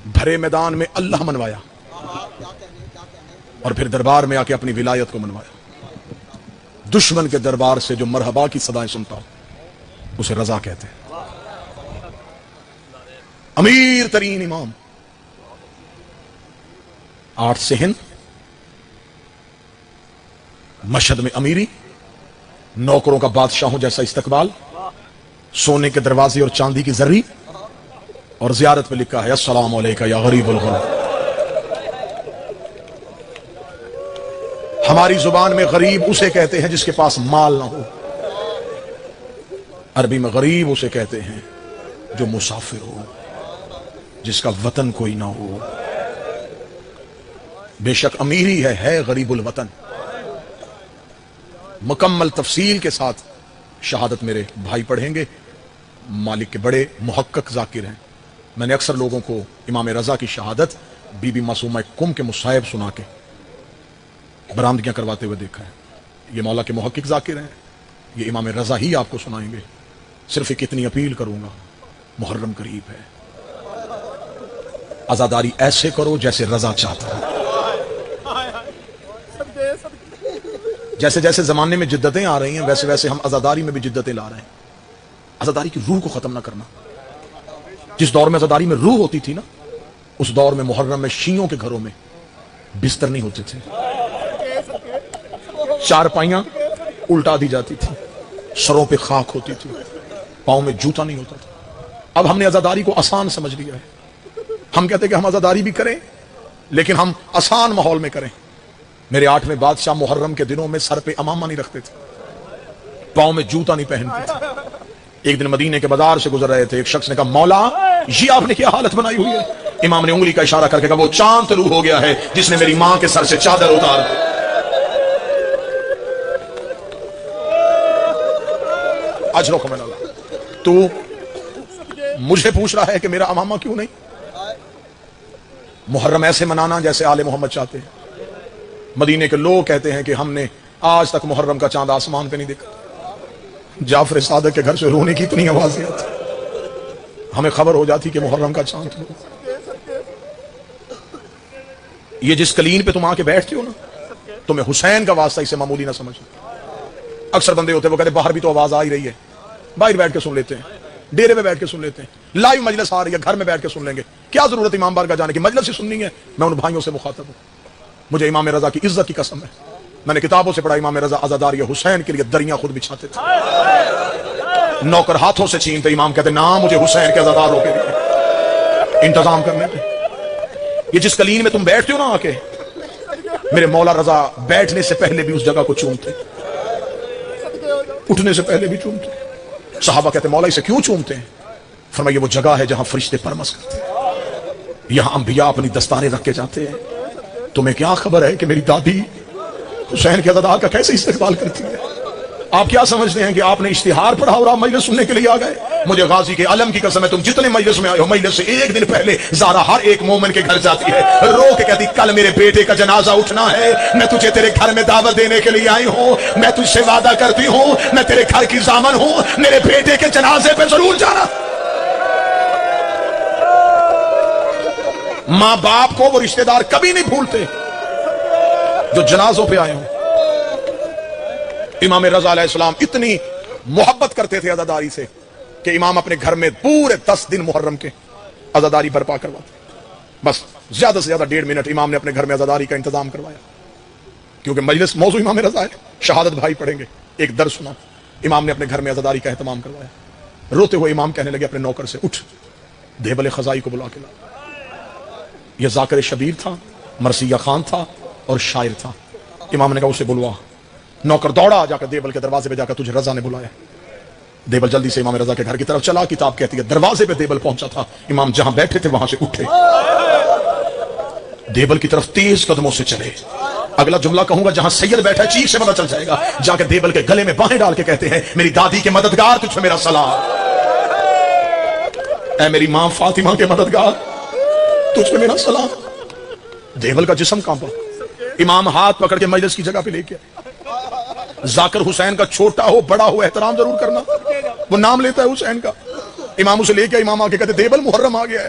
بھرے میدان میں اللہ منوایا اور پھر دربار میں آ کے اپنی ولایت کو منوایا۔ دشمن کے دربار سے جو مرحبا کی صدائیں سنتا ہو اسے رضا کہتے ہیں۔ امیر ترین امام، 8 سے ہند، مشہد میں امیری، نوکروں کا بادشاہوں جیسا استقبال، سونے کے دروازے اور چاندی کی زری، اور زیارت میں لکھا ہے السلام علیکہ یا غریب الغرب۔ ہماری زبان میں غریب اسے کہتے ہیں جس کے پاس مال نہ ہو، عربی میں غریب اسے کہتے ہیں جو مسافر ہو، جس کا وطن کوئی نہ ہو۔ بے شک امیری ہے غریب الوطن۔ مکمل تفصیل کے ساتھ شہادت میرے بھائی پڑھیں گے، مالک کے بڑے محقق ذاکر ہیں۔ میں نے اکثر لوگوں کو امام رضا کی شہادت بی بی معصومہ کم کے مصائب سنا کے برآمدگیاں کرواتے ہوئے دیکھا ہے۔ یہ مولا کے محقق ذاکر ہیں، یہ امام رضا ہی آپ کو سنائیں گے۔ صرف ایک اتنی اپیل کروں گا، محرم قریب ہے، عزاداری ایسے کرو جیسے رضا چاہتا ہے۔ جیسے جیسے زمانے میں جدتیں آ رہی ہیں ویسے ویسے ہم عزاداری میں بھی جدتیں لا رہے ہیں۔ عزاداری کی روح کو ختم نہ کرنا۔ جس دور میں عزاداری میں روح ہوتی تھی نا، اس دور میں محرم میں شیعوں کے گھروں میں بستر نہیں ہوتے تھے، چارپائیاں الٹا دی جاتی تھی، سروں پہ خاک ہوتی تھی، پاؤں میں جوتا نہیں ہوتا تھا۔ اب ہم نے عزاداری کو آسان سمجھ لیا ہے۔ ہم کہتے ہیں کہ ہم عزاداری بھی کریں لیکن ہم آسان ماحول میں کریں۔ میرے 8ویں بادشاہ محرم کے دنوں میں سر پہ امامہ نہیں رکھتے تھے، پاؤں میں جوتا نہیں پہنتے تھے۔ ایک دن مدینے کے بازار سے گزر رہے تھے، ایک شخص نے کہا مولا یہ آپ نے کیا حالت بنائی ہوئی ہے؟ امام نے انگلی کا اشارہ کر کے کہا وہ چاند طلوع ہو گیا ہے جس نے میری ماں کے سر سے چادر اتار دی۔ اجرو کو میں نے تو مجھے پوچھ رہا ہے کہ میرا امامہ کیوں نہیں؟ محرم ایسے منانا جیسے آل محمد چاہتے ہیں۔ مدینے کے لوگ کہتے ہیں کہ ہم نے آج تک محرم کا چاند آسمان پہ نہیں دیکھا۔ جعفر صادق کے گھر سے رونے کی اتنی آوازیں آتی، ہمیں خبر ہو جاتی کہ محرم کا چاند۔ یہ جس کلین پہ تم آ کے بیٹھتے ہو نا، تمہیں حسین کا واسطہ اسے معمولی نہ سمجھو۔ اکثر بندے ہوتے ہیں وہ کہتے ہیں باہر بھی تو آواز آ ہی رہی ہے، باہر بیٹھ کے سن لیتے ہیں، ڈیرے میں بیٹھ کے سن لیتے ہیں، لائیو مجلس آ رہی ہے گھر میں بیٹھ کے سن لیں گے، کیا ضرورت امام بارگاہ جانے کی؟ مجلس ہی سننی ہے۔ میں ان بھائیوں سے مخاطب ہوں، مجھے امام رضا کی عزت کی قسم ہے، میں نے کتابوں سے پڑھا امام رضا عزاداری حسین کے لیے دریاں خود بچھاتے تھے، نوکر ہاتھوں سے چھینتے، امام کہتے نام مجھے حسین کے عزاداروں کے لیے انتظام کرنے تھے۔ یہ جس کلین میں تم بیٹھتے ہو نا آ کے، میرے مولا رضا بیٹھنے سے پہلے بھی اس جگہ کو چومتے، اٹھنے سے پہلے بھی چومتے۔ صحابہ کہتے مولا اسے کیوں چومتے ہیں؟ فرمایا یہ وہ جگہ ہے جہاں فرشتے پرمس کرتے ہیں، یہاں انبیاء اپنی دستاریں رکھ کے جاتے ہیں۔ تمہیں کیا خبر ہے کہ میری دادی حسین کے عزادار کا کیسے استقبال کرتی ہے؟ آپ کیا سمجھتے ہیں کہ آپ نے اشتہار پڑھا اور آپ مجلس سننے کے لیے آ گئے؟ مجھے غازی کے علم کی قسم ہے تم جتنے مجلس میں آئے ہو، مجلس سے ایک دن پہلے زارا ہر ایک مومن کے گھر جاتی ہے، رو کے کہتی کل میرے بیٹے کا جنازہ اٹھنا ہے، میں تجھے تیرے گھر میں دعوت دینے کے لیے آئی ہوں، میں تجھ سے وعدہ کرتی ہوں میں تیرے گھر کی ضامن ہوں، میرے بیٹے کے جنازے پہ ضرور جانا۔ ماں باپ کو وہ رشتہ دار کبھی نہیں بھولتے جو جنازوں پہ آئے ہوں۔ امام رضا علیہ السلام اتنی محبت کرتے تھے عزاداری سے کہ امام اپنے گھر میں پورے 10 دن محرم کے عزاداری برپا کرواتے، بس زیادہ سے زیادہ 1.5 منٹ امام نے اپنے گھر میں عزاداری کا انتظام کروایا، کیونکہ مجلس موضوع امام رضا ہے، شہادت بھائی پڑھیں گے، ایک درس سنا، امام نے اپنے گھر میں عزاداری کا اہتمام کروایا۔ روتے ہوئے امام کہنے لگے اپنے نوکر سے اٹھ دیبل خزائی کو بلا کے لا۔ یہ ذاکر شبیر تھا، مرثیہ خان تھا اور شاعر تھا۔ امام نے کہا اسے بلوا۔ نوکر دوڑا جا کر دیبل کے دروازے پہ جا کر تجھے رضا نے بلایا۔ دیبل جلدی سے امام رضا کے گھر کی طرف چلا، کتاب کہتی ہے دروازے پہ دیبل پہنچا تھا، امام جہاں بیٹھے تھے وہاں سے اٹھے، دیبل کی طرف تیز قدموں سے چلے۔ اگلا جملہ کہوں گا جہاں سید بیٹھا ہے چیخ سے پتہ چل جائے گا، جا کے دیبل کے گلے میں باہیں ڈال کے کہتے ہیں میری دادی کے مددگار تجھ پہ میرا سلام، اے میری ماں فاطمہ کے مددگار تجھ پہ میرا سلام۔ دیبل کا جسم کانپا، امام ہاتھ پکڑ کے مجلس کی جگہ پہ لے کے ذاکر حسین کا چھوٹا ہو بڑا ہو احترام ضرور کرنا، وہ نام لیتا ہے حسین کا۔ امام اسے لے کے امام آ کے کہتے دیبل محرم آ گیا ہے،